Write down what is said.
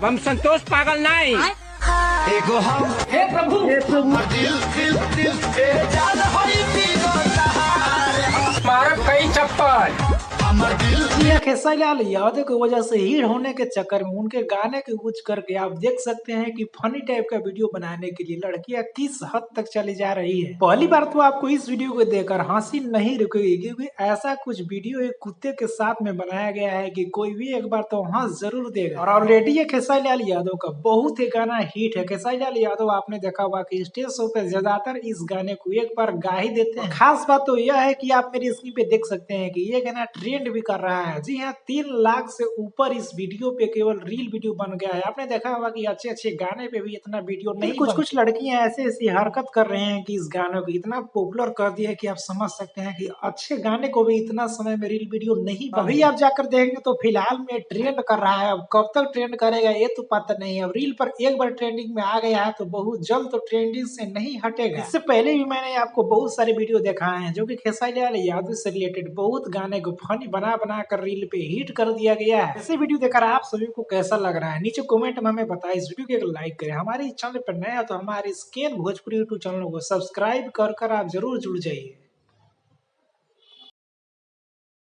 हम संतोष पागल नहीं। एगो हम हे प्रभु दिल दिल दिल से जान होई पीगो सहारे मारब कई चप्पल। हमर दिल ये खेसारी लाल यादव की वजह से हिट होने के चक्कर में उनके गाने के यूज करके आप देख सकते हैं कि फनी टाइप का वीडियो बनाने के लिए लड़कियां किस हद तक चली जा रही है। पहली बार तो आपको इस वीडियो को देखकर हंसी नहीं रुकेगी, क्योंकि ऐसा कुछ वीडियो एक कुत्ते के साथ में बनाया गया है कि कोई भी एक बार तो हंस जरूर देगा। और ऑलरेडी ये खेसारी लाल यादव का बहुत ही गाना हिट है। खेसारी लाल यादव आपने देखा होगा कि स्टेज शो पे ज्यादातर इस गाने को एक बार गा ही देते हैं। खास बात तो यह है कि आप मेरी स्क्रीन पे देख सकते हैं कि ये गाना ट्रेंड भी कर रहा है। जी हाँ, 3 लाख से ऊपर इस वीडियो पे केवल रील वीडियो बन गया है। आपने देखा होगा कि अच्छे अच्छे गाने पे भी इतना वीडियो नहीं। कुछ लड़कियां ऐसे ऐसी हरकत कर रहे हैं कि इस गाने को इतना पॉपुलर कर दिया है कि आप समझ सकते हैं कि अच्छे गाने को भी इतना समय में रील वीडियो नहीं बना। अभी आप जाकर देखेंगे तो फिलहाल में ट्रेंड कर रहा है। अब कब तक ट्रेंड करेगा ये तो पता नहीं है। अब रील पर एक बार ट्रेंडिंग में आ गया है तो बहुत जल्द तो ट्रेंडिंग से नहीं हटेगा। इससे पहले भी मैंने आपको बहुत सारे वीडियो दिखाए हैं जो कि खेसारी लाल यादव से रिलेटेड बहुत गाने को फनी बना बना कर रील पे हिट कर दिया गया है। ऐसे वीडियो देखकर आप सभी को कैसा लग रहा है नीचे कमेंट में हमें बताएं। इस वीडियो को एक लाइक करें, हमारे चैनल पर नया तो हमारे स्कैन भोजपुरी यूट्यूब चैनल को सब्सक्राइब कर आप जरूर जुड़ जाइए।